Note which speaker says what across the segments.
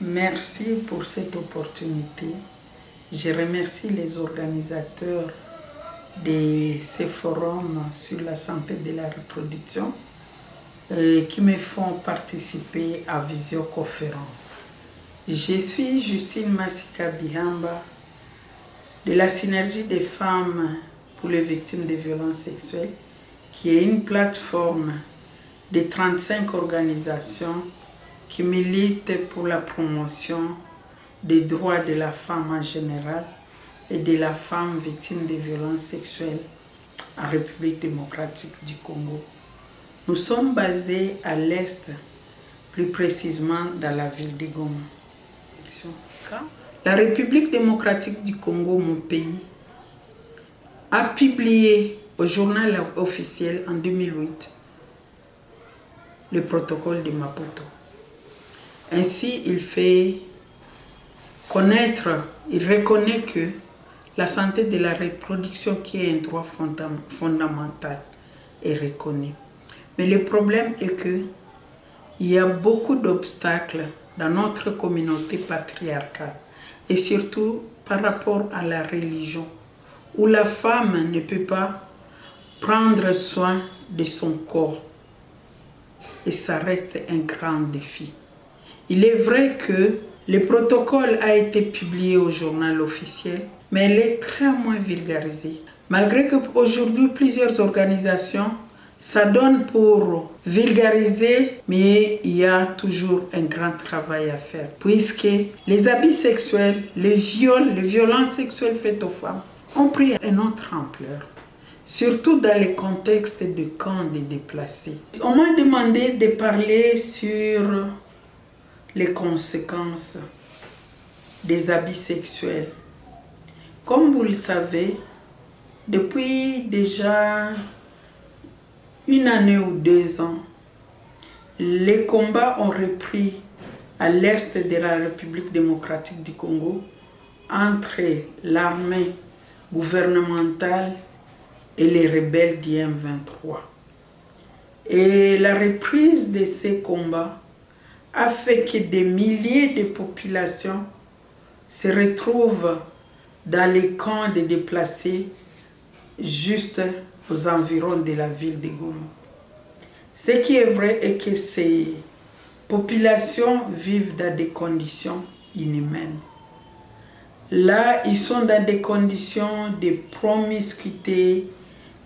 Speaker 1: Merci pour cette opportunité. Je remercie les organisateurs de ces forums sur la santé de la reproduction qui me font participer à visioconférence. Je suis Justine Massika Bihamba de la Synergie des femmes pour les victimes de violences sexuelles, qui est une plateforme de 35 organisations qui militent pour la promotion des droits de la femme en général et de la femme victime de violences sexuelles en République démocratique du Congo. Nous sommes basés à l'Est, plus précisément dans la ville de Goma. La République démocratique du Congo, mon pays, a publié au journal officiel en 2008 le protocole de Maputo. Ainsi, il fait connaître, il reconnaît que la santé de la reproduction, qui est un droit fondamental, est reconnu. Mais le problème est qu'il y a beaucoup d'obstacles dans notre communauté patriarcale et surtout par rapport à la religion, où la femme ne peut pas prendre soin de son corps. Et ça reste un grand défi. Il est vrai que le protocole a été publié au journal officiel, mais il est très moins vulgarisé. Malgré qu'aujourd'hui, plusieurs organisations s'adonnent pour vulgariser, mais il y a toujours un grand travail à faire. Puisque les abus sexuels, les viols, les violences sexuelles faites aux femmes ont pris une autre ampleur. Surtout dans les contextes de camps de déplacés. On m'a demandé de parler sur les conséquences des abus sexuels. Comme vous le savez, depuis déjà 1 année ou 2 ans, les combats ont repris à l'est de la République démocratique du Congo entre l'armée gouvernementale et les rebelles du M23. Et la reprise de ces combats a fait que des milliers de populations se retrouvent dans les camps de déplacés juste aux environs de la ville de Goma. Ce qui est vrai est que ces populations vivent dans des conditions inhumaines. Là, ils sont dans des conditions de promiscuité.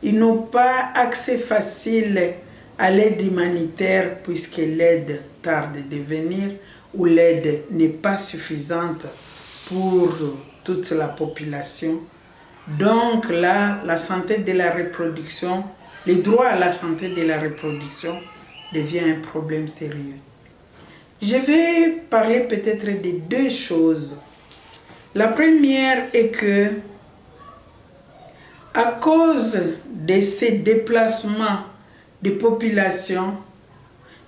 Speaker 1: Ils n'ont pas accès facile à l'aide humanitaire puisque l'aide tarde de venir ou l'aide n'est pas suffisante pour toute la population. Donc là, la santé de la reproduction, le droit à la santé de la reproduction devient un problème sérieux. Je vais parler peut-être de 2 choses. La première est que, à cause de ces déplacements de population,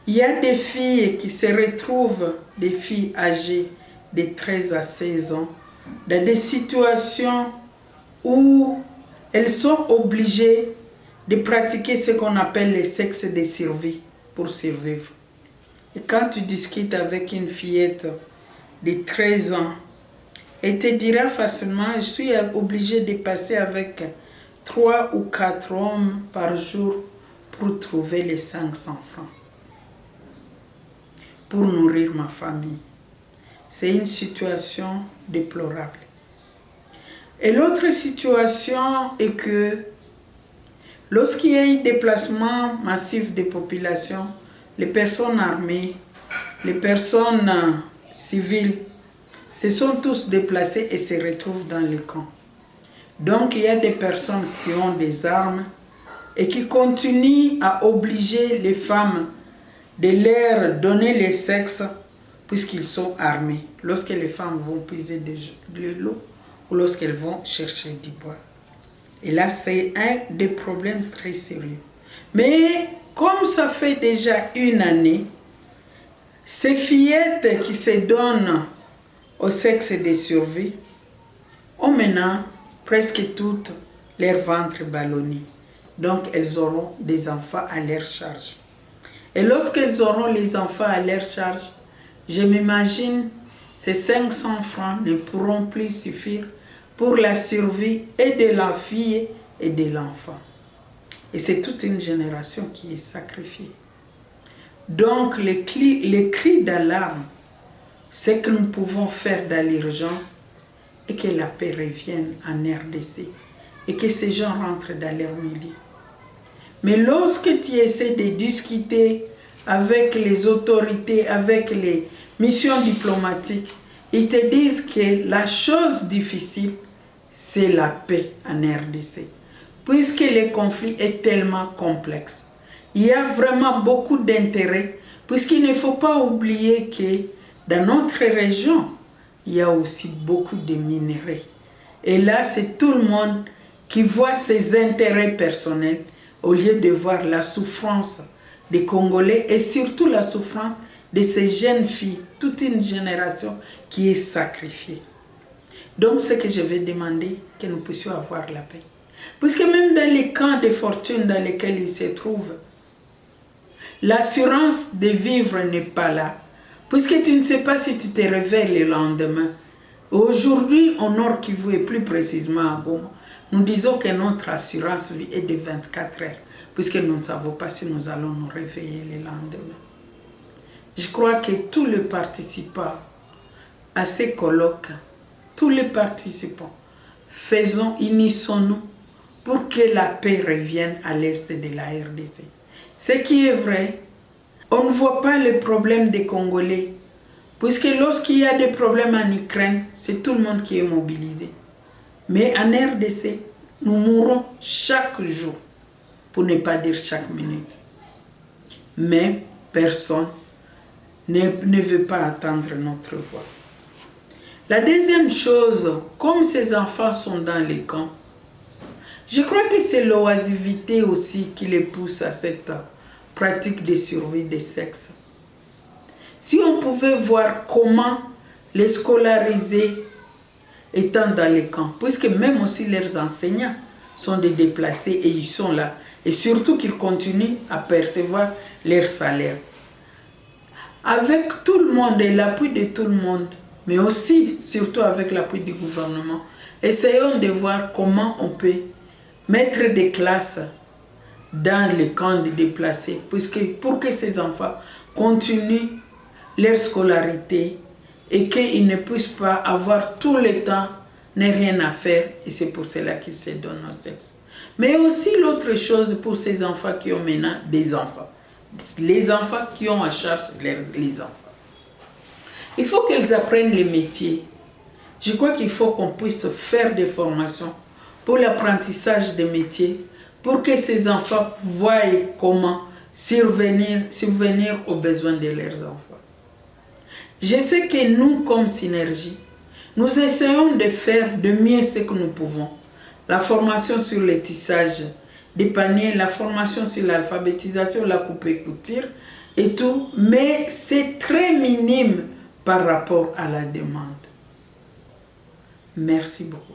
Speaker 1: il y a des filles qui se retrouvent, des filles âgées de 13 à 16 ans, dans des situations où elles sont obligées de pratiquer ce qu'on appelle le sexe de survie pour survivre. Et quand tu discutes avec une fillette de 13 ans, elle te dira facilement, je suis obligée de passer avec 3 ou 4 hommes par jour pour trouver les 500 francs, pour nourrir ma famille. C'est une situation déplorable. Et l'autre situation est que lorsqu'il y a un déplacement massif des populations, les personnes armées, les personnes civiles, se sont tous déplacés et se retrouvent dans les camps. Donc il y a des personnes qui ont des armes et qui continuent à obliger les femmes de leur donner le sexe puisqu'ils sont armés. Lorsque les femmes vont puiser de l'eau ou lorsqu'elles vont chercher du bois. Et là, c'est un des problèmes très sérieux. Mais comme ça fait déjà 1 année, ces fillettes qui se donnent au sexe de survie ont maintenant presque toutes leur ventre ballonné. Donc elles auront des enfants à leur charge. Et lorsqu'elles auront les enfants à leur charge, je m'imagine ces 500 francs ne pourront plus suffire pour la survie et de la fille et de l'enfant. Et c'est toute une génération qui est sacrifiée. Donc, les cris d'alarme, c'est que nous pouvons faire dans l'urgence et que la paix revienne en RDC et que ces gens rentrent dans leur milieu. Mais lorsque tu essaies de discuter avec les autorités, avec les missions diplomatiques, ils te disent que la chose difficile, c'est la paix en RDC. Puisque le conflit est tellement complexe. Il y a vraiment beaucoup d'intérêts, puisqu'il ne faut pas oublier que dans notre région, il y a aussi beaucoup de minerais. Et là, c'est tout le monde qui voit ses intérêts personnels au lieu de voir la souffrance des Congolais et surtout la souffrance de ces jeunes filles, toute une génération qui est sacrifiée. Donc, ce que je vais demander, que nous puissions avoir la paix. Puisque même dans les camps de fortune dans lesquels ils se trouvent, l'assurance de vivre n'est pas là. Puisque tu ne sais pas si tu te réveilles le lendemain. Aujourd'hui, au Nord Kivu et plus précisément à Goma, nous disons que notre assurance vie est de 24 heures. Puisque nous ne savons pas si nous allons nous réveiller le lendemain. Je crois que tous les participants à ces colloques, tous les participants, unissons-nous pour que la paix revienne à l'est de la RDC. Ce qui est vrai, on ne voit pas le problème des Congolais, puisque lorsqu'il y a des problèmes en Ukraine, c'est tout le monde qui est mobilisé. Mais en RDC, nous mourons chaque jour, pour ne pas dire chaque minute. Mais personne ne veut pas attendre notre voix. La deuxième chose, comme ces enfants sont dans les camps, je crois que c'est l'oisivité aussi qui les pousse à cette pratique de survie des sexes. Si on pouvait voir comment les scolariser étant dans les camps, puisque même aussi leurs enseignants sont des déplacés et ils sont là, et surtout qu'ils continuent à percevoir leur salaire. Avec tout le monde et l'appui de tout le monde, mais aussi, surtout avec l'appui du gouvernement, essayons de voir comment on peut mettre des classes dans les camps de déplacés pour que ces enfants continuent leur scolarité et qu'ils ne puissent pas avoir tout le temps, n'a rien à faire, et c'est pour cela qu'ils se donnent au sexe. Mais aussi l'autre chose pour ces enfants qui ont maintenant des enfants, les enfants qui ont à charge les enfants. Il faut qu'ils apprennent les métiers. Je crois qu'il faut qu'on puisse faire des formations pour l'apprentissage des métiers, pour que ces enfants voient comment subvenir aux besoins de leurs enfants. Je sais que nous, comme Synergie, nous essayons de faire de mieux ce que nous pouvons. La formation sur le tissage des paniers, la formation sur l'alphabétisation, la coupe-couture et tout, mais c'est très minime par rapport à la demande. Merci beaucoup.